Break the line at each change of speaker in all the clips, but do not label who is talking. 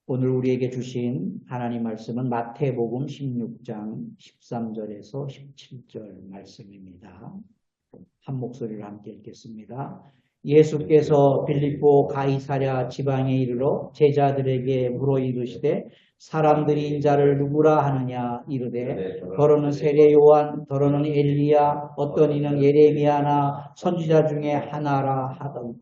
오늘 우리에게 주신 하나님 말씀은 마태복음 16장 13절에서 17절 말씀입니다. 한 목소리를 함께 읽겠습니다. 예수께서 빌립보 가이사랴 지방에 이르러 제자들에게 물어 이르시되 사람들이 인자를 누구라 하느냐 이르되 더러는 세례 요한, 더러는 엘리야, 어떤 이는 예레미야나 선지자 중에 하나라 하더니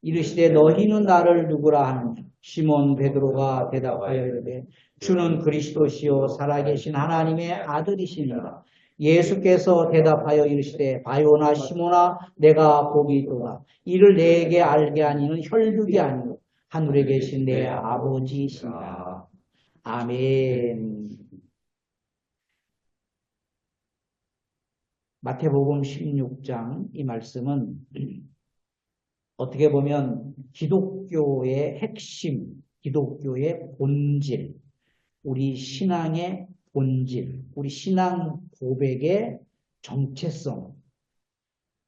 이르시되 너희는 나를 누구라 하느냐. 시몬 베드로가 대답하여 이르되 주는 그리스도시요 살아계신 하나님의 아들이시니라. 예수께서 대답하여 이르시되 바요나 시몬아 내가 복이 있도다. 이를 내게 알게 하니는 혈육이 아니고 하늘에 계신 내 아버지시니라. 아멘. 마태복음 16장 이 말씀은 어떻게 보면 기독교의 핵심, 기독교의 본질, 우리 신앙의 본질, 우리 신앙 고백의 정체성,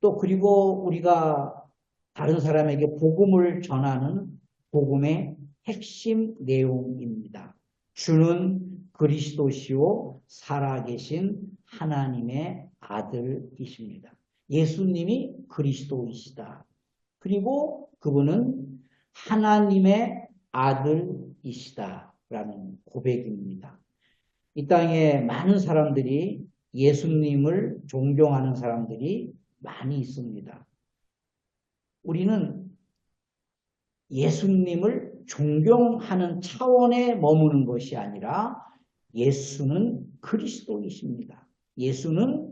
또 그리고 우리가 다른 사람에게 복음을 전하는 복음의 핵심 내용입니다. 주는 그리스도시요 살아계신 하나님의 아들이십니다. 예수님이 그리스도이시다. 그리고 그분은 하나님의 아들이시다라는 고백입니다. 이 땅에 많은 사람들이 예수님을 존경하는 사람들이 많이 있습니다. 우리는 예수님을 존경하는 차원에 머무는 것이 아니라 예수는 그리스도이십니다. 예수는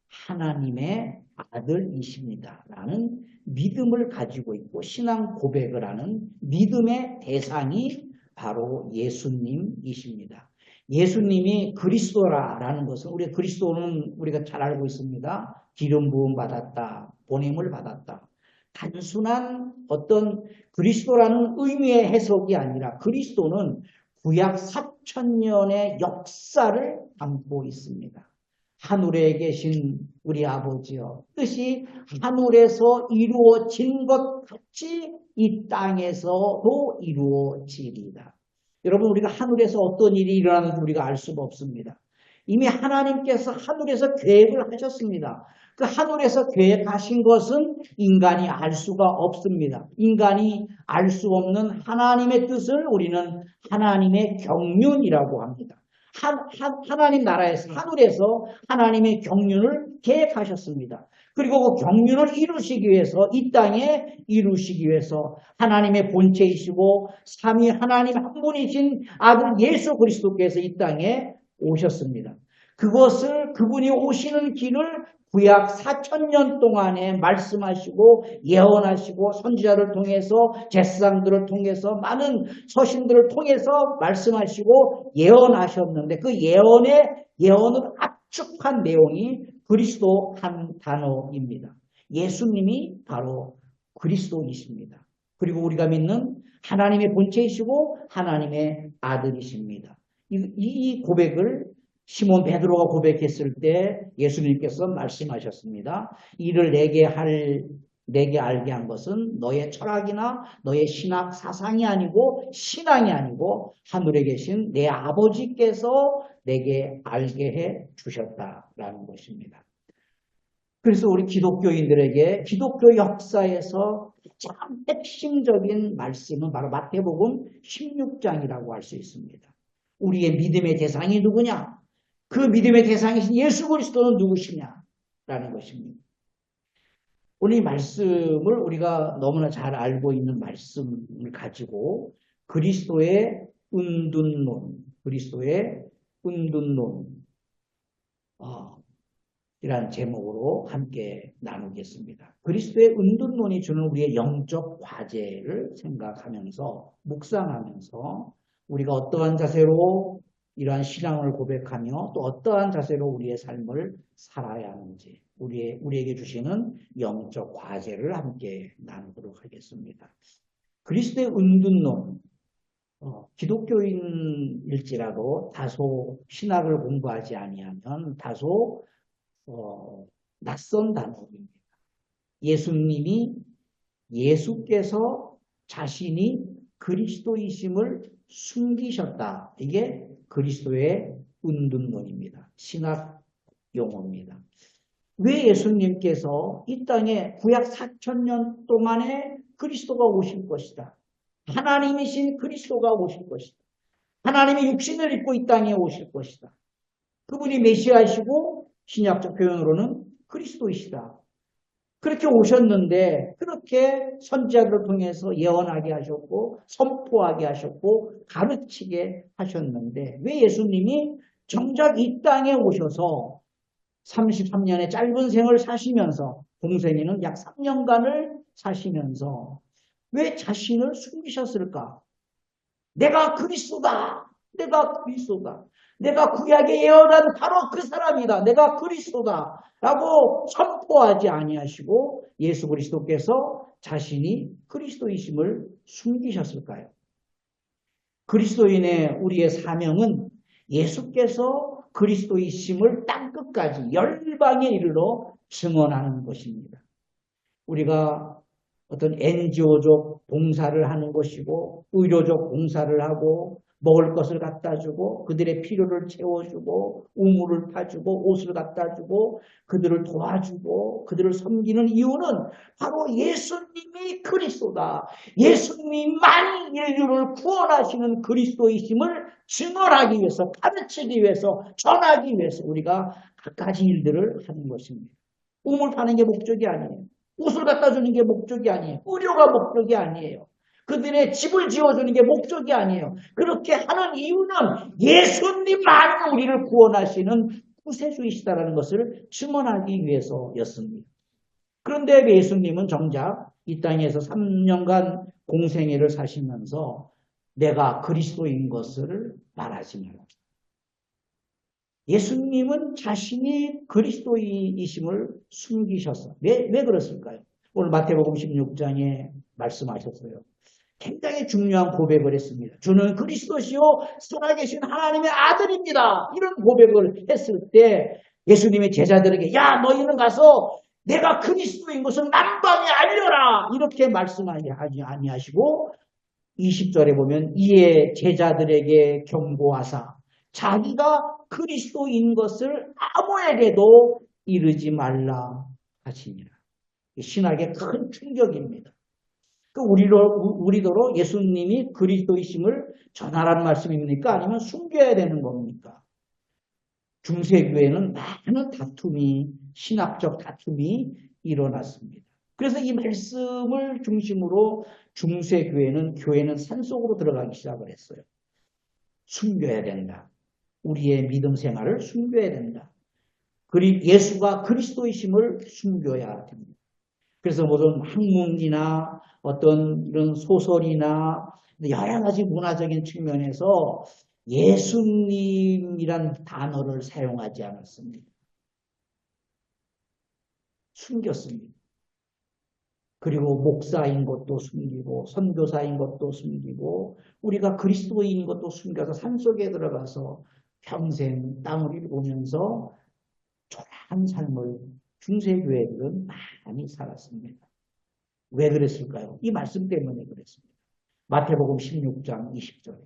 하나님의 아들이십니다. 라는 믿음을 가지고 있고 신앙 고백을 하는 믿음의 대상이 바로 예수님이십니다. 예수님이 그리스도라는 것은 우리 그리스도는 우리가 잘 알고 있습니다. 기름 부음 받았다. 보냄을 받았다. 단순한 어떤 그리스도라는 의미의 해석이 아니라 그리스도는 구약 4000년의 역사를 담고 있습니다. 하늘에 계신 우리 아버지여, 뜻이 하늘에서 이루어진 것 같이 이 땅에서도 이루어지리이다. 여러분, 우리가 하늘에서 어떤 일이 일어나는지 우리가 알 수가 없습니다. 이미 하나님께서 하늘에서 계획을 하셨습니다. 그 하늘에서 계획하신 것은 인간이 알 수가 없습니다. 인간이 알 수 없는 하나님의 뜻을 우리는 하나님의 경륜이라고 합니다. 하나님 나라에서 하늘에서 하나님의 경륜을 계획하셨습니다. 그리고 그 경륜을 이루시기 위해서 이 땅에 이루시기 위해서 하나님의 본체이시고 삼위 하나님 한 분이신 아들 예수 그리스도께서 이 땅에 오셨습니다. 그것을 그분이 오시는 길을 구약 4000년 동안에 말씀하시고 예언하시고 선지자를 통해서 제사장들을 통해서 많은 서신들을 통해서 말씀하시고 예언하셨는데 그 예언을 압축한 내용이 그리스도 한 단어입니다. 예수님이 바로 그리스도이십니다. 그리고 우리가 믿는 하나님의 본체이시고 하나님의 아들이십니다. 이 고백을 시몬 베드로가 고백했을 때 예수님께서 말씀하셨습니다. 이를 내게 알게 한 것은 너의 철학이나 너의 신학 사상이 아니고 신앙이 아니고 하늘에 계신 내 아버지께서 내게 알게 해 주셨다라는 것입니다. 그래서 우리 기독교인들에게 기독교 역사에서 가장 핵심적인 말씀은 바로 마태복음 16장이라고 할 수 있습니다. 우리의 믿음의 대상이 누구냐? 그 믿음의 대상이신 예수 그리스도는 누구시냐라는 것입니다. 오늘 이 말씀을 우리가 너무나 잘 알고 있는 말씀을 가지고 그리스도의 은둔론 이라는 제목으로 함께 나누겠습니다. 그리스도의 은둔론이 주는 우리의 영적 과제를 생각하면서 묵상하면서 우리가 어떠한 자세로 이러한 신앙을 고백하며 또 어떠한 자세로 우리의 삶을 살아야 하는지 우리에게 주시는 영적 과제를 함께 나누도록 하겠습니다. 그리스도의 은둔론, 기독교인일지라도 다소 신학을 공부하지 아니하면 다소 낯선 단어입니다. 예수께서 자신이 그리스도이심을 숨기셨다. 이게 그리스도의 은둔론입니다. 신학 용어입니다. 왜 예수님께서 이 땅에 구약 4,000년 동안에 그리스도가 오실 것이다. 하나님이신 그리스도가 오실 것이다. 하나님이 육신을 입고 이 땅에 오실 것이다. 그분이 메시아이시고 신약적 표현으로는 그리스도이시다. 그렇게 오셨는데 그렇게 선지자들을 통해서 예언하게 하셨고 선포하게 하셨고 가르치게 하셨는데 왜 예수님이 정작 이 땅에 오셔서 33년의 짧은 생을 사시면서 공생애는 약 3년간을 사시면서 왜 자신을 숨기셨을까? 내가 그리스도다. 내가 그리스도다. 내가 구약에 예언한 바로 그 사람이다. 내가 그리스도다. 라고 선포하지 아니하시고 예수 그리스도께서 자신이 그리스도이심을 숨기셨을까요? 그리스도인의 우리의 사명은 예수께서 그리스도이심을 땅끝까지 열방에 이르러 증언하는 것입니다. 우리가 어떤 NGO적 봉사를 하는 것이고 의료적 봉사를 하고 먹을 것을 갖다 주고 그들의 필요를 채워주고 우물을 파주고 옷을 갖다 주고 그들을 도와주고 그들을 섬기는 이유는 바로 예수님이 그리스도다. 예수님만이 인류를 구원하시는 그리스도이심을 증언하기 위해서 가르치기 위해서 전하기 위해서 우리가 갖가지 일들을 하는 것입니다. 우물 파는 게 목적이 아니에요. 옷을 갖다 주는 게 목적이 아니에요. 의료가 목적이 아니에요. 그들의 집을 지어주는 게 목적이 아니에요. 그렇게 하는 이유는 예수님만이 우리를 구원하시는 구세주이시다라는 것을 증언하기 위해서였습니다. 그런데 예수님은 정작 이 땅에서 3년간 공생애를 사시면서 내가 그리스도인 것을 말하지 말았습니다. 예수님은 자신이 그리스도이심을 숨기셨어요. 왜 그랬을까요? 오늘 마태복음 16장에 말씀하셨어요. 굉장히 중요한 고백을 했습니다. 주는 그리스도시요 살아계신 하나님의 아들입니다. 이런 고백을 했을 때 예수님의 제자들에게 야 너희는 가서 내가 그리스도인 것을 만방에 알려라 이렇게 말씀하지 아니하시고 20절에 보면 이에 제자들에게 경고하사 자기가 그리스도인 것을 아무에게도 이르지 말라 하시니라. 신학의 큰 충격입니다. 우리도로 예수님이 그리스도이심을 전하라는 말씀입니까? 아니면 숨겨야 되는 겁니까? 중세교회는 많은 다툼이, 신학적 다툼이 일어났습니다. 그래서 이 말씀을 중심으로 교회는 산속으로 들어가기 시작을 했어요. 숨겨야 된다. 우리의 믿음 생활을 숨겨야 된다. 예수가 그리스도이심을 숨겨야 됩니다. 그래서 무슨 학문이나 어떤 이런 소설이나 여러 가지 문화적인 측면에서 예수님이란 단어를 사용하지 않았습니다. 숨겼습니다. 그리고 목사인 것도 숨기고 선교사인 것도 숨기고 우리가 그리스도인인 것도 숨겨서 산속에 들어가서 평생 땅을 일구면서 초라한 삶을 중세교회들은 많이 살았습니다. 왜 그랬을까요? 이 말씀 때문에 그랬습니다. 마태복음 16장 20절에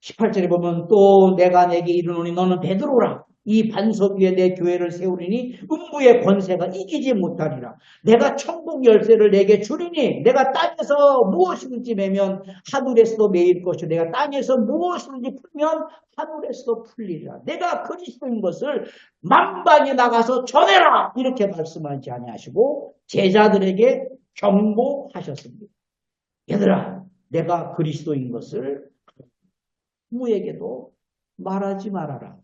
18절에 보면 또 내가 내게 이르노니 너는 베드로라. 이 반석 위에 내 교회를 세우리니 음부의 권세가 이기지 못하리라. 내가 천국 열쇠를 내게 주리니 내가 땅에서 무엇이든지 매면 하늘에서도 매일 것이고 내가 땅에서 무엇이든지 풀면 하늘에서도 풀리리라. 내가 그리스도인 것을 만방에 나가서 전해라. 이렇게 말씀하지 아니하시고 제자들에게 경고하셨습니다. 얘들아 내가 그리스도인 것을 누구에게도 말하지 말아라.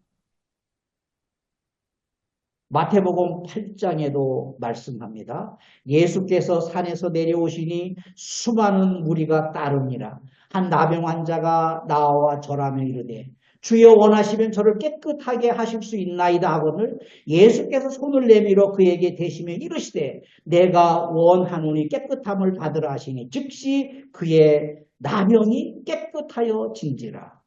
마태복음 8장에도 말씀합니다. 예수께서 산에서 내려오시니 수많은 무리가 따르니라. 한 나병 환자가 나와 절하며 이르되 주여 원하시면 저를 깨끗하게 하실 수 있나이다 하거늘 예수께서 손을 내밀어 그에게 대시며 이르시되 내가 원하노니 깨끗함을 받으라 하시니 즉시 그의 나병이 깨끗하여 진지라.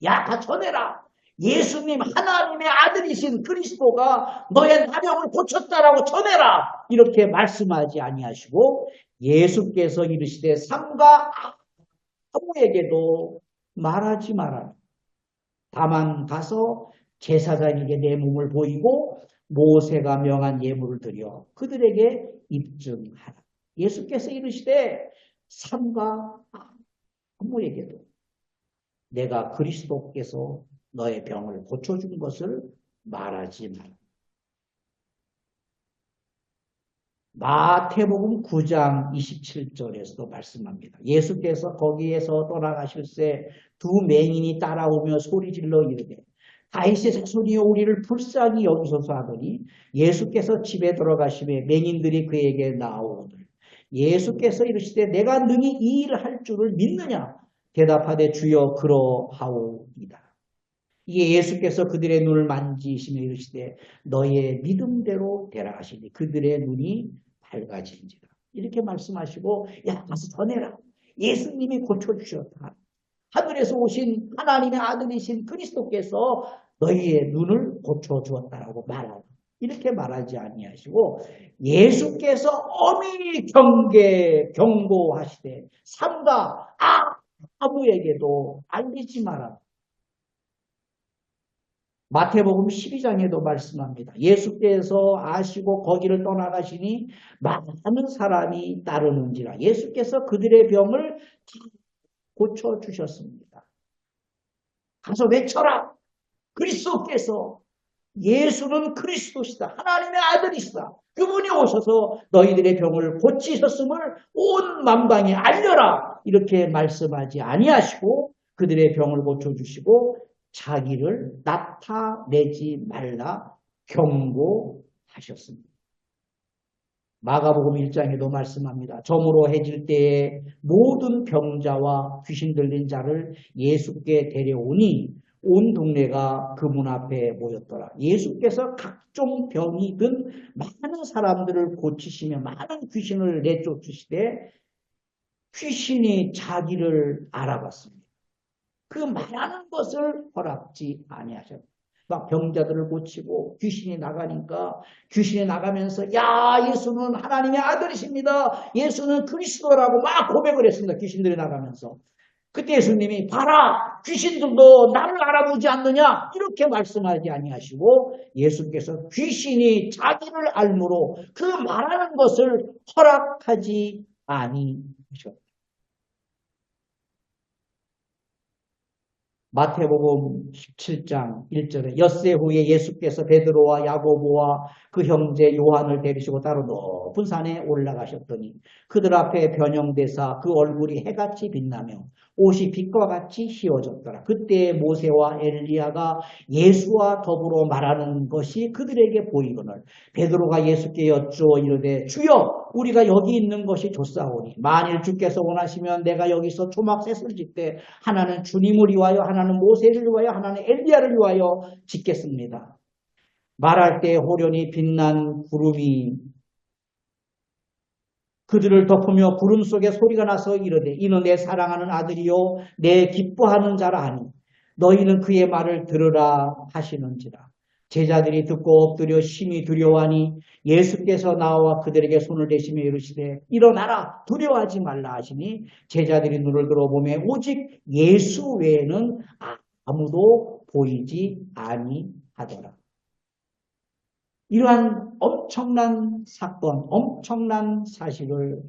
야, 다 전해라. 예수님 하나님의 아들이신 그리스도가 너의 나병을 고쳤다라고 전해라. 이렇게 말씀하지 아니하시고 예수께서 이르시되 삼가 아무에게도 말하지 마라. 다만 가서 제사장에게 내 몸을 보이고 모세가 명한 예물을 드려 그들에게 입증하라. 예수께서 이르시되 삼가 아무에게도 내가 그리스도께서 너의 병을 고쳐준 것을 말하지 마라. 마태복음 9장 27절에서도 말씀합니다. 예수께서 거기에서 떠나가실새 두 맹인이 따라오며 소리질러 이르되 다윗의 자손이여 우리를 불쌍히 여기소서 하더니 예수께서 집에 들어가시매 맹인들이 그에게 나오거늘 예수께서 이르시되 내가 능히 이 일을 할 줄을 믿느냐 대답하되 주여 그러하오이다. 이에 예수께서 그들의 눈을 만지시며 이르시되 너희의 믿음대로 되라 하시니 그들의 눈이 밝아진지라. 이렇게 말씀하시고 야 가서 전해라. 예수님이 고쳐주셨다. 하늘에서 오신 하나님의 아들이신 그리스도께서 너희의 눈을 고쳐주었다라고 말하라. 이렇게 말하지 아니하시고 예수께서 엄히 경고하시되 삼가 아무에게도 알리지 마라. 마태복음 12장에도 말씀합니다. 예수께서 아시고 거기를 떠나가시니 많은 사람이 따르는지라. 예수께서 그들의 병을 고쳐주셨습니다. 가서 외쳐라. 그리스도께서 예수는 그리스도시다. 하나님의 아들이시다. 그분이 오셔서 너희들의 병을 고치셨음을 온 만방에 알려라. 이렇게 말씀하지 아니하시고 그들의 병을 고쳐주시고 자기를 나타내지 말라 경고하셨습니다. 마가복음 1장에도 말씀합니다. 저물어 해질 때에 모든 병자와 귀신 들린 자를 예수께 데려오니 온 동네가 그 문 앞에 모였더라. 예수께서 각종 병이 든 많은 사람들을 고치시며 많은 귀신을 내쫓으시되 귀신이 자기를 알아봤습니다. 그 말하는 것을 허락지 아니하셨다. 막 병자들을 고치고 귀신이 나가니까 귀신이 나가면서 야 예수는 하나님의 아들이십니다. 예수는 그리스도라고 막 고백을 했습니다. 귀신들이 나가면서. 그때 예수님이 봐라 귀신들도 나를 알아보지 않느냐 이렇게 말씀하지 아니하시고 예수께서 귀신이 자기를 알므로 그 말하는 것을 허락하지 아니하셨다. 마태복음 17장 1절에 엿새 후에 예수께서 베드로와 야고보와 그 형제 요한을 데리시고 따로 높은 산에 올라가셨더니 그들 앞에 변형되사 그 얼굴이 해같이 빛나며 옷이 빛과 같이 휘어졌더라. 그때 모세와 엘리야가 예수와 더불어 말하는 것이 그들에게 보이거늘 베드로가 예수께 여쭈어 이르되 주여 우리가 여기 있는 것이 좋사오니 만일 주께서 원하시면 내가 여기서 초막셋을 짓되 하나는 주님을 위하여 하나는 모세를 위하여 하나는 엘리야를 위하여 짓겠습니다. 말할 때 호련히 빛난 구름이 그들을 덮으며 구름 속에 소리가 나서 이르되 이는 내 사랑하는 아들이요 내 기뻐하는 자라 하니 너희는 그의 말을 들으라 하시는지라. 제자들이 듣고 엎드려 심히 두려워하니 예수께서 나와 그들에게 손을 대시며 이르시되 일어나라 두려워하지 말라 하시니 제자들이 눈을 들어보매 오직 예수 외에는 아무도 보이지 아니하더라. 이러한 엄청난 사건, 엄청난 사실을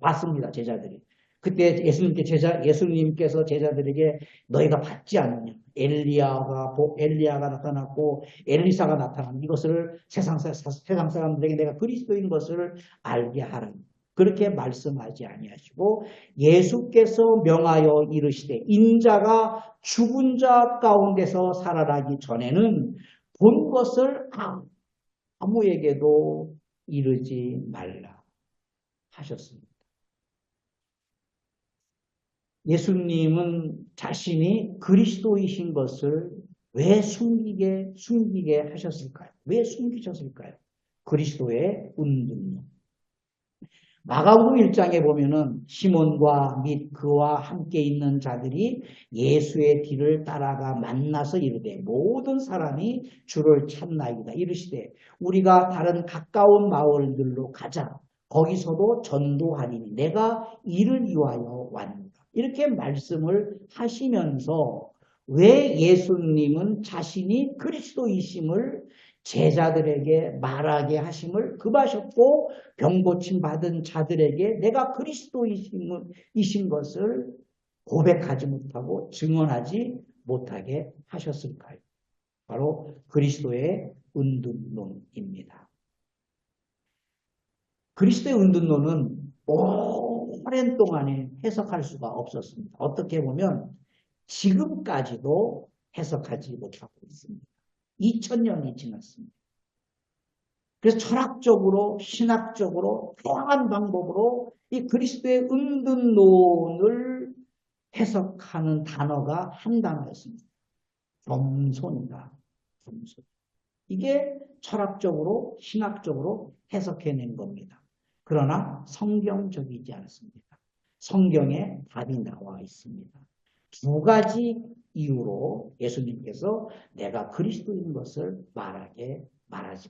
봤습니다. 제자들이. 그때 예수님께서 제자들에게 너희가 봤지 않느냐. 엘리야가 나타났고 엘리사가 나타난 이것을 세상 사람들에게 내가 그리스도인 것을 알게 하라. 그렇게 말씀하지 아니하시고 예수께서 명하여 이르시되 인자가 죽은 자 가운데서 살아나기 전에는 본 것을 아무에게도 이르지 말라 하셨습니다. 예수님은 자신이 그리스도이신 것을 왜 숨기게 하셨을까요? 왜 숨기셨을까요? 그리스도의 운동력. 마가복음 1장에 보면은 시몬과 및 그와 함께 있는 자들이 예수의 뒤를 따라가 만나서 이르되 모든 사람이 주를 찾나이다. 이르시되 우리가 다른 가까운 마을들로 가자. 거기서도 전도하리니 내가 이를 위하여 왔노라. 이렇게 말씀을 하시면서 왜 예수님은 자신이 그리스도이심을 제자들에게 말하게 하심을 급하셨고 병 고침 받은 자들에게 내가 그리스도이신 것을 고백하지 못하고 증언하지 못하게 하셨을까요? 바로 그리스도의 은둔론입니다. 그리스도의 은둔론은 오랜 동안에 해석할 수가 없었습니다. 어떻게 보면 지금까지도 해석하지 못하고 있습니다. 2000년이 지났습니다. 그래서 철학적으로 신학적으로 다양한 방법으로 이 그리스도의 은둔론을 해석하는 단어가 한 단어였습니다. 겸손이다. 겸손. 이게 철학적으로 신학적으로 해석해낸 겁니다. 그러나 성경적이지 않습니다. 성경에 답이 나와 있습니다. 두 가지 이유로 예수님께서 내가 그리스도인 것을 말하지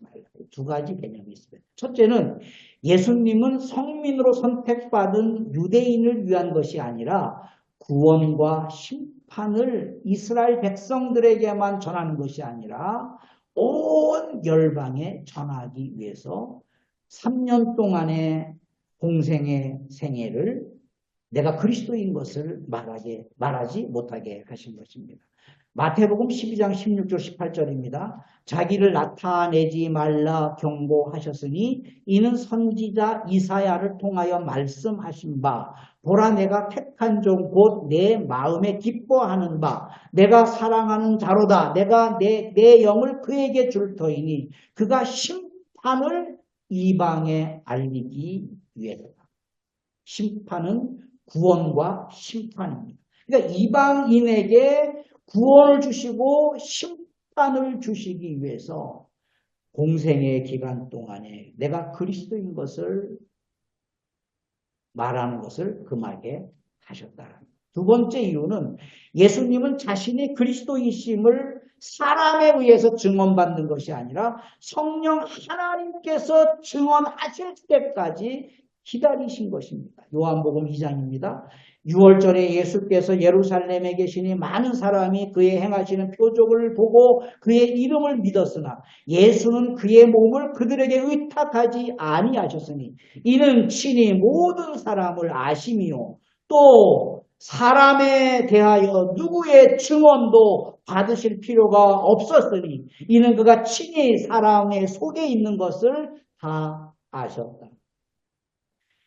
말라. 두 가지 개념이 있습니다. 첫째는 예수님은 성민으로 선택받은 유대인을 위한 것이 아니라 구원과 심판을 이스라엘 백성들에게만 전하는 것이 아니라 온 열방에 전하기 위해서 3년 동안의 공생의 생애를 내가 그리스도인 것을 말하지 못하게 하신 것입니다. 마태복음 12장 16절 18절입니다. 자기를 나타내지 말라 경고하셨으니 이는 선지자 이사야를 통하여 말씀하신 바 보라 내가 택한 종 곧 내 마음에 기뻐하는 바 내가 사랑하는 자로다. 내가 내 영을 그에게 줄 터이니 그가 심판을 이방에 알리기 위해서다. 심판은 구원과 심판입니다. 그러니까 이방인에게 구원을 주시고 심판을 주시기 위해서 공생의 기간 동안에 내가 그리스도인 것을 말하는 것을 금하게 하셨다. 두 번째 이유는 예수님은 자신이 그리스도이심을 사람에 의해서 증언받는 것이 아니라 성령 하나님께서 증언하실 때까지 기다리신 것입니다. 요한복음 2장입니다. 6월절에 예수께서 예루살렘에 계시니 많은 사람이 그의 행하시는 표적을 보고 그의 이름을 믿었으나 예수는 그의 몸을 그들에게 의탁하지 아니하셨으니 이는 친히 모든 사람을 아심이요 또 사람에 대하여 누구의 증언도 받으실 필요가 없었으니 이는 그가 친히 사람의 속에 있는 것을 다 아셨다.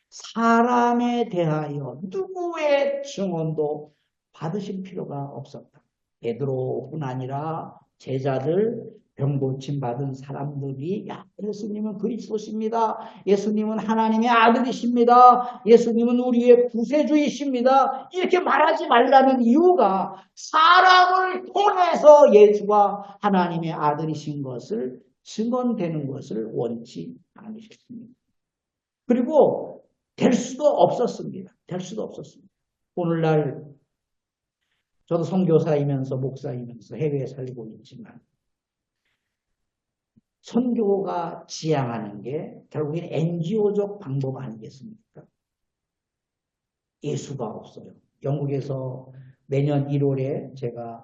사람에 대하여 누구의 증언도 받으실 필요가 없었다. 베드로뿐 아니라 제자들 병 고침 받은 사람들이 야 예수님은 그리스도십니다. 예수님은 하나님의 아들이십니다. 예수님은 우리의 구세주이십니다. 이렇게 말하지 말라는 이유가 사람을 통해서 예수가 하나님의 아들이신 것을 증언되는 것을 원치 않으셨습니다. 그리고 될 수도 없었습니다. 될 수도 없었습니다. 오늘날 저도 선교사이면서 목사이면서 해외에 살고 있지만 선교가 지향하는 게 결국엔 NGO적 방법 아니겠습니까? 예수가 없어요. 영국에서 매년 1월에 제가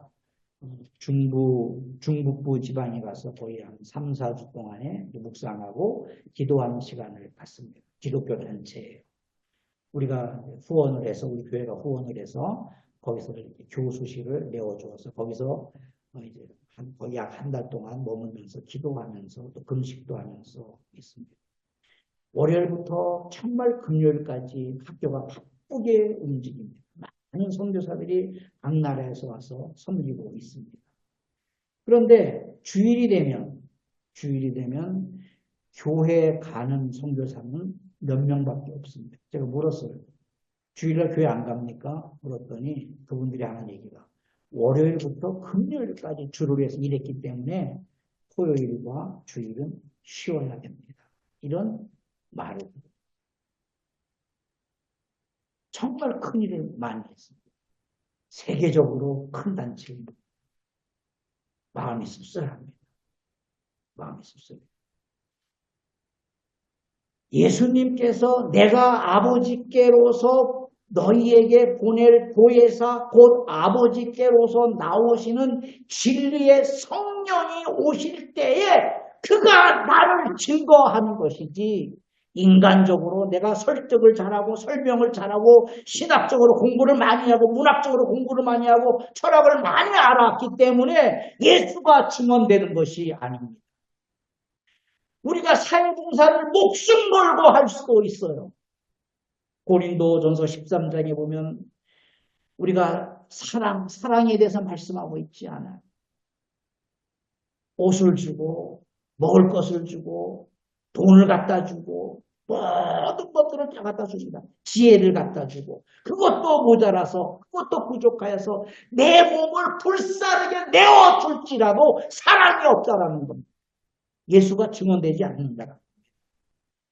중북부 지방에 가서 거의 한 3, 4주 동안에 묵상하고 기도하는 시간을 갖습니다. 기독교 단체예요. 우리가 후원을 해서 우리 교회가 후원을 해서 거기서 교수실을 내어주어서 거기서 이제 거의 약 한 달 동안 머물면서 기도하면서 또 금식도 하면서 있습니다. 월요일부터 정말 금요일까지 학교가 바쁘게 움직입니다. 많은 선교사들이 각 나라에서 와서 섬기고 있습니다. 그런데 주일이 되면 교회에 가는 선교사는 몇 명밖에 없습니다. 제가 물었어요. 주일날 교회 안 갑니까? 물었더니 그분들이 하는 얘기가 월요일부터 금요일까지 주를 위해서 일했기 때문에 토요일과 주일은 쉬어야 됩니다. 이런 말을 정말 큰 일을 많이 했습니다. 세계적으로 큰 단체입니다. 마음이 씁쓸합니다. 마음이 씁쓸해요. 예수님께서 내가 아버지께로서 너희에게 보낼 보혜사 곧 아버지께로서 나오시는 진리의 성령이 오실 때에 그가 나를 증거하는 것이지, 인간적으로 내가 설득을 잘하고 설명을 잘하고 신학적으로 공부를 많이 하고 문학적으로 공부를 많이 하고 철학을 많이 알았기 때문에 예수가 증언되는 것이 아닙니다. 우리가 사회봉사를 목숨 걸고 할 수도 있어요. 고린도전서 13장에 보면 우리가 사랑에 대해서 말씀하고 있지 않아요. 옷을 주고 먹을 것을 주고 돈을 갖다 주고 모든 것들을 다 갖다 줍니다. 지혜를 갖다 주고 그것도 모자라서 그것도 부족하여서 내 몸을 불사르게 내어줄지라도 사랑이 없다라는 겁니다. 예수가 증언되지 않는다.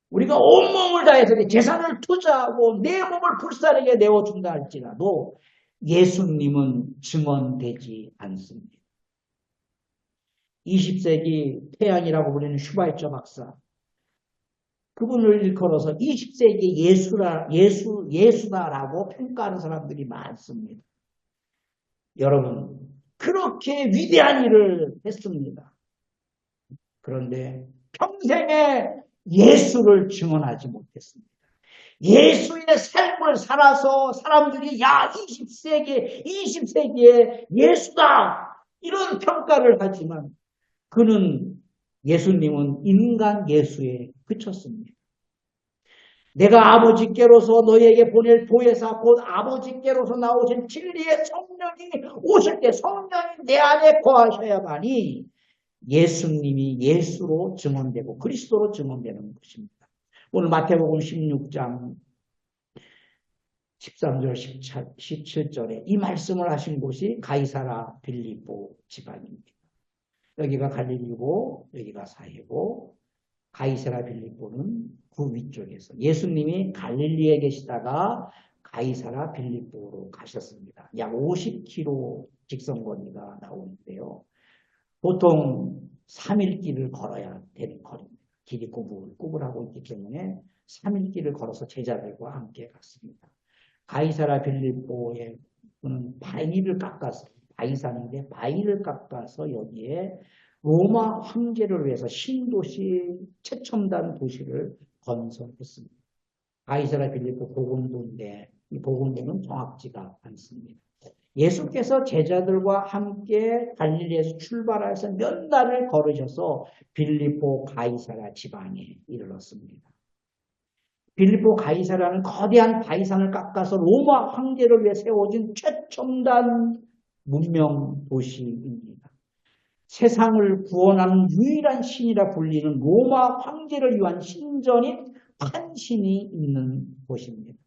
우리가 온몸을 다해서 재산을 투자하고 내 몸을 불사르게 내어준다 할지라도 예수님은 증언되지 않습니다. 20세기 태양이라고 불리는 슈바이처 박사, 그분을 일컬어서 20세기 예수다라고 평가하는 사람들이 많습니다. 여러분, 그렇게 위대한 일을 했습니다. 그런데 평생에 예수를 증언하지 못했습니다. 예수의 삶을 살아서 사람들이 20세기에 예수다 이런 평가를 하지만 예수님은 인간 예수에 그쳤습니다. 내가 아버지께로서 너희에게 보낼 보혜사 곧 아버지께로서 나오신 진리의 성령이 오실 때 성령이 내 안에 거하셔야만이 예수님이 예수로 증언되고 그리스도로 증언되는 것입니다. 오늘 마태복음 16장 13절 17절에 이 말씀을 하신 곳이 가이사라 빌립보 지방입니다. 여기가 갈릴리고 여기가 사해고 가이사라 빌립보는 그 위쪽에서 예수님이 갈릴리에 계시다가 가이사라 빌립보로 가셨습니다. 약 50km 직선거리가 나오는데요. 보통 3일 길을 걸어야 되는 거리입니다. 길이 구불하고 있기 때문에 3일 길을 걸어서 제자들과 함께 갔습니다. 가이사라 빌립보에 바위를 깎아서 바위산인데 바위를 깎아서 여기에 로마 황제를 위해서 신도시 최첨단 도시를 건설했습니다. 가이사라 빌립보 보건도인데 이 보건도는 정확지가 않습니다. 예수께서 제자들과 함께 갈릴리에서 출발해서 몇 날을 걸으셔서 빌립보 가이사라 지방에 이르렀습니다. 빌립보 가이사라는 거대한 바위산을 깎아서 로마 황제를 위해 세워진 최첨단 문명 도시입니다. 세상을 구원하는 유일한 신이라 불리는 로마 황제를 위한 신전인 판신이 있는 곳입니다.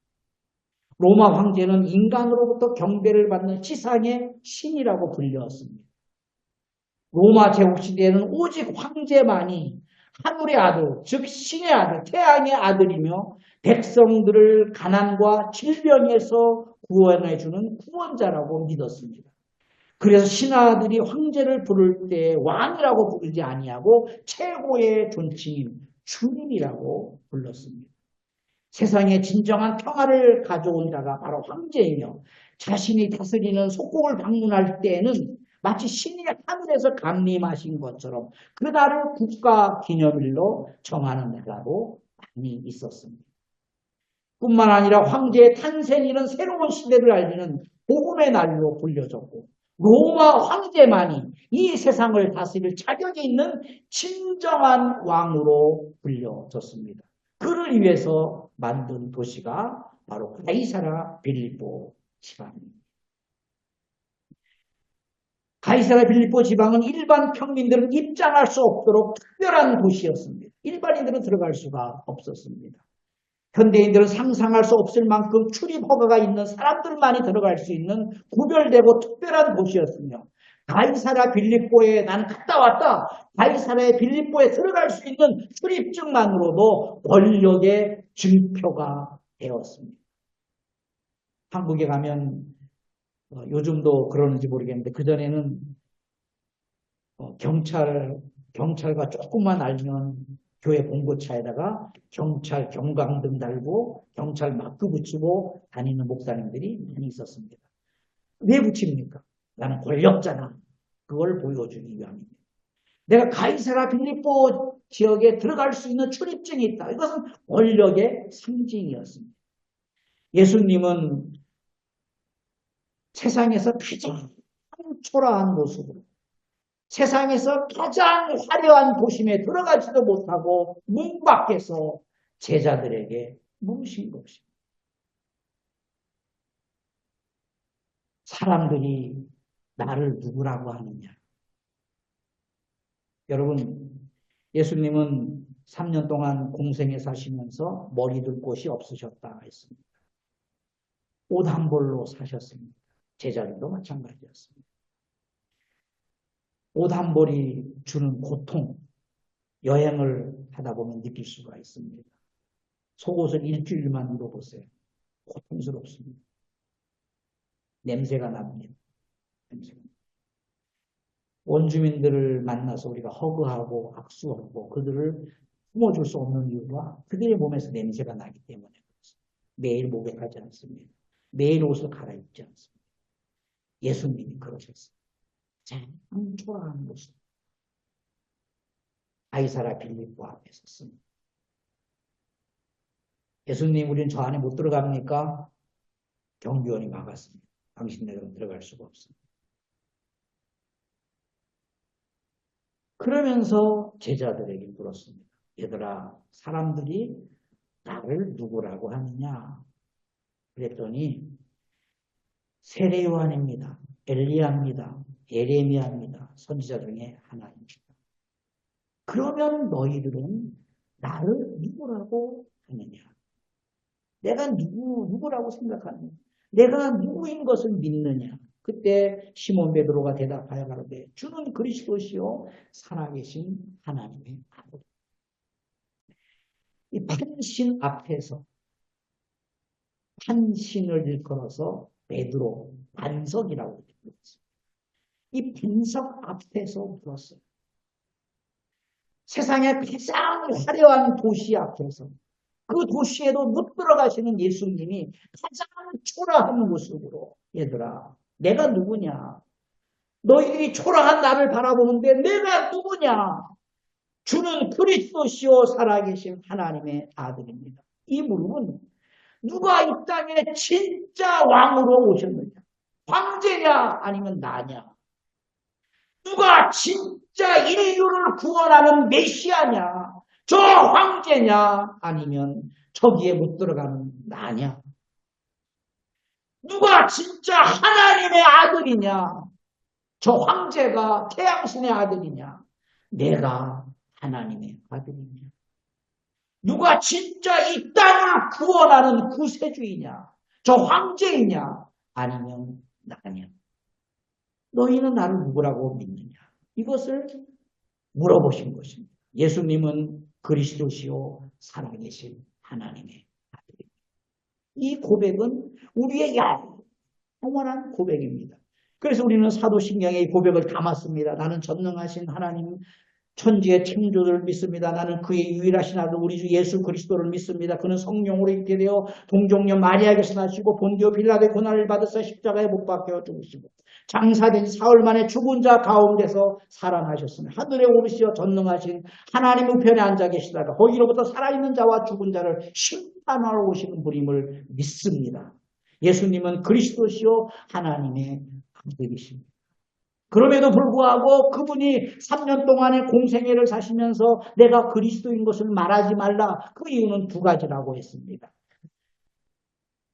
로마 황제는 인간으로부터 경배를 받는 지상의 신이라고 불렸습니다. 로마 제국시대에는 오직 황제만이 하늘의 아들, 즉 신의 아들, 태양의 아들이며 백성들을 가난과 질병에서 구원해주는 구원자라고 믿었습니다. 그래서 신하들이 황제를 부를 때 왕이라고 부르지 아니하고 최고의 존칭인 주님이라고 불렀습니다. 세상에 진정한 평화를 가져온 자가 바로 황제이며 자신이 다스리는 속국을 방문할 때에는 마치 신이 하늘에서 강림하신 것처럼 그날을 국가 기념일로 정하는 나라도 많이 있었습니다. 뿐만 아니라 황제의 탄생이라는 새로운 시대를 알리는 복음의 날로 불려졌고 로마 황제만이 이 세상을 다스릴 자격이 있는 진정한 왕으로 불려졌습니다. 그를 위해서 만든 도시가 바로 가이사라 빌립보 지방입니다. 가이사라 빌립보 지방은 일반 평민들은 입장할 수 없도록 특별한 도시였습니다. 일반인들은 들어갈 수가 없었습니다. 현대인들은 상상할 수 없을 만큼 출입 허가가 있는 사람들만이 들어갈 수 있는 구별되고 특별한 곳이었으며 가이사라 빌립보에 나는 갔다 왔다. 가이사라의 빌립보에 들어갈 수 있는 출입증만으로도 권력의 증표가 되었습니다. 한국에 가면 요즘도 그러는지 모르겠는데 그전에는 경찰과 조금만 알면 교회 봉고차에다가 경찰 경광등 달고 경찰 마크 붙이고 다니는 목사님들이 많이 있었습니다. 왜 붙입니까? 나는 권력자다. 그걸 보여주기 위함입니다. 내가 가이사라 빌립보 지역에 들어갈 수 있는 출입증이 있다. 이것은 권력의 상징이었습니다. 예수님은 세상에서 가장 초라한 모습으로 세상에서 가장 화려한 도심에 들어가지도 못하고 문 밖에서 제자들에게 물으신 것입니다. 사람들이 나를 누구라고 하느냐? 여러분, 예수님은 3년 동안 공생에 사시면서 머리 둘 곳이 없으셨다 했습니다. 옷 한 벌로 사셨습니다. 제자들도 마찬가지였습니다. 옷 한 벌이 주는 고통, 여행을 하다 보면 느낄 수가 있습니다. 속옷을 일주일만 입어보세요. 고통스럽습니다. 냄새가 납니다. 냄새가. 원주민들을 만나서 우리가 허그하고 악수하고 그들을 품어줄 수 없는 이유가 그들의 몸에서 냄새가 나기 때문에 그렇습니다. 매일 목욕하지 않습니다. 매일 옷을 갈아입지 않습니다. 예수님이 그러셨어요. 참 초라한 모습. 가이사라 빌립보 앞에 섰습니다. 예수님, 우리는 저 안에 못 들어갑니까? 경비원이 막았습니다. 당신네들은 들어갈 수가 없습니다. 그러면서 제자들에게 물었습니다. 얘들아, 사람들이 나를 누구라고 하느냐? 그랬더니 세례 요한입니다. 엘리야입니다. 예레미야입니다. 선지자 중에 하나입니다. 그러면 너희들은 나를 누구라고 하느냐? 내가 누구라고 생각하느냐? 내가 누구인 것을 믿느냐? 그때 시몬 베드로가 대답하여 가로되 주는 그리스도시요 살아계신 하나님의 아들. 이 판신 앞에서 판신을 일컬어서 베드로 반석이라고 불렀습니다. 이 반석 앞에서 물었어요. 세상의 가장 화려한 도시 앞에서 그 도시에도 못 들어가시는 예수님이 가장 초라한 모습으로 얘들아 내가 누구냐? 너희들이 초라한 나를 바라보는데 내가 누구냐? 주는 그리스도시요 살아계신 하나님의 아들입니다. 이 물음은 누가 이 땅에 진짜 왕으로 오셨느냐? 황제냐 아니면 나냐? 누가 진짜 인류를 구원하는 메시아냐? 저 황제냐 아니면 저기에 못 들어가는 나냐? 누가 진짜 하나님의 아들이냐? 저 황제가 태양신의 아들이냐? 내가 하나님의 아들이냐? 누가 진짜 이 땅을 구원하는 구세주이냐? 저 황제이냐? 아니면 나냐? 너희는 나를 누구라고 믿느냐? 이것을 물어보신 것입니다. 예수님은 그리스도시요 살아계신 하나님의 아들입니다. 이 고백은 우리의 영원한 고백입니다. 그래서 우리는 사도신경에 이 고백을 담았습니다. 나는 전능하신 하나님 천지의 창조를 믿습니다. 나는 그의 유일하신 아들 우리 주 예수 그리스도를 믿습니다. 그는 성령으로 있게 되어 동정녀 마리아에게서 나시고 본디오 빌라도의 고난을 받으사 십자가에 못 박혀 죽으시고 장사된 사흘 만에 죽은 자 가운데서 살아나셨으며 하늘에 오르시어 전능하신 하나님 우편에 앉아 계시다가 거기로부터 살아있는 자와 죽은 자를 심판하러 오시는 분임을 믿습니다. 예수님은 그리스도시요 하나님의 아들이십니다. 그럼에도 불구하고 그분이 3년 동안의 공생애를 사시면서 내가 그리스도인 것을 말하지 말라. 그 이유는 두 가지라고 했습니다.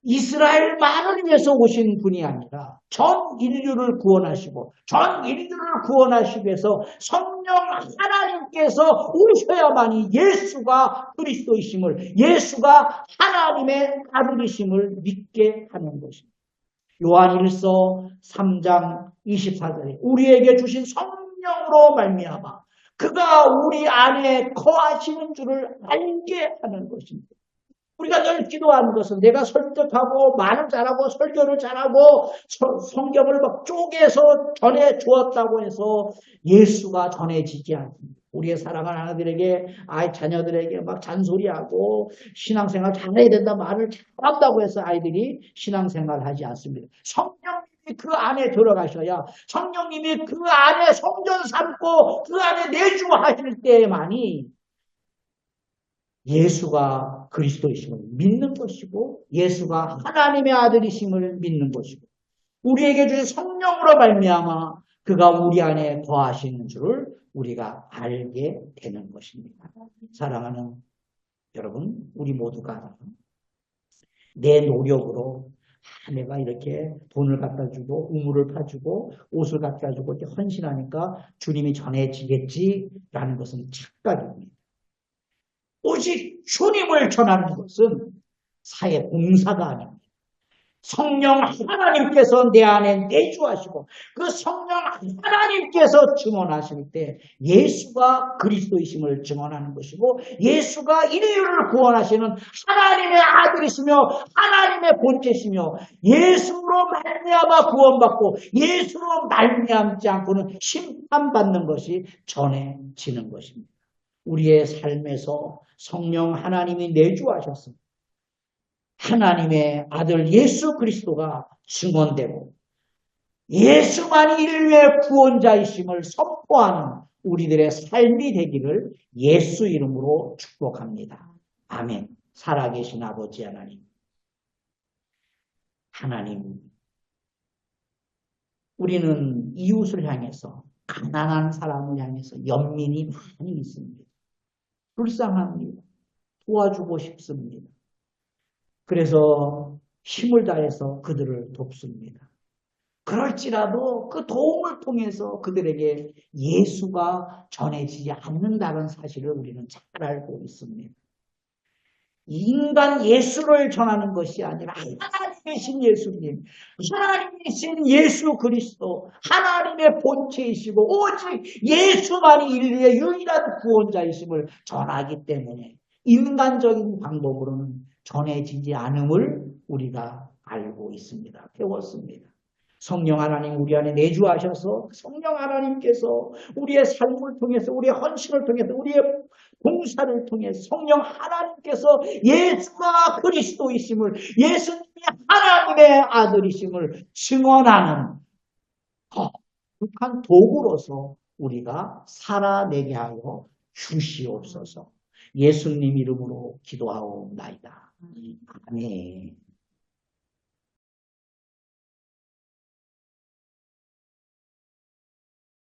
이스라엘만을 위해서 오신 분이 아니라 전 인류를 구원하시고 전 인류를 구원하시기 위해서 성령 하나님께서 오셔야만이 예수가 그리스도이심을 예수가 하나님의 아들이심을 믿게 하는 것입니다. 요한일서 3장 24절에 우리에게 주신 성령으로 말미암아 그가 우리 안에 거하시는 줄을 알게 하는 것입니다. 우리가 늘 기도하는 것은 내가 설득하고 말을 잘하고 설교를 잘하고 성경을 막 쪼개서 전해 주었다고 해서 예수가 전해지지 않습니다. 우리의 사랑하는 아들에게, 자녀들에게 막 잔소리하고 신앙생활 잘해야 된다 말을 잘한다고 해서 아이들이 신앙생활 하지 않습니다. 성령님이 그 안에 들어가셔야, 성령님이 그 안에 성전 삼고 그 안에 내주하실 때만이 예수가 그리스도이심을 믿는 것이고, 예수가 하나님의 아들이심을 믿는 것이고, 우리에게 주신 성령으로 말미암아 그가 우리 안에 거하시는 줄을 우리가 알게 되는 것입니다. 사랑하는 여러분, 우리 모두가 내 노력으로 내가 이렇게 돈을 갖다 주고 우물을 파주고 옷을 갖다 주고 이렇게 헌신하니까 주님이 전해지겠지라는 것은 착각입니다. 오직 주님을 전하는 것은 사회 봉사가 아닙니다. 성령 하나님께서 내 안에 내주하시고 그 성령 하나님께서 증언하실 때 예수가 그리스도이심을 증언하는 것이고, 예수가 인류를 구원하시는 하나님의 아들이시며 하나님의 본체시며, 예수로 말미암아 구원받고 예수로 말미암지 않고는 심판받는 것이 전해지는 것입니다. 우리의 삶에서 성령 하나님이 내주하셨습니다. 하나님의 아들 예수 그리스도가 증언되고 예수만이 인류의 구원자이심을 선포하는 우리들의 삶이 되기를 예수 이름으로 축복합니다. 아멘. 살아계신 아버지 하나님, 하나님, 우리는 이웃을 향해서, 가난한 사람을 향해서 연민이 많이 있습니다. 불쌍합니다. 도와주고 싶습니다. 그래서 힘을 다해서 그들을 돕습니다. 그럴지라도 그 도움을 통해서 그들에게 예수가 전해지지 않는다는 사실을 우리는 잘 알고 있습니다. 인간 예수를 전하는 것이 아니라 하나님이신 예수님, 하나님이신 예수 그리스도, 하나님의 본체이시고 오직 예수만이 인류의 유일한 구원자이심을 전하기 때문에 인간적인 방법으로는 전해지지 않음을 우리가 알고 있습니다. 배웠습니다. 성령 하나님 우리 안에 내주하셔서 성령 하나님께서 우리의 삶을 통해서, 우리의 헌신을 통해서, 우리의 봉사를 통해서 성령 하나님께서 예수가 그리스도이심을, 예수님이 하나님의 아들이심을 증언하는 거룩한 도구로서 우리가 살아내게 하여 주시옵소서. 예수님 이름으로 기도하옵나이다. 아멘.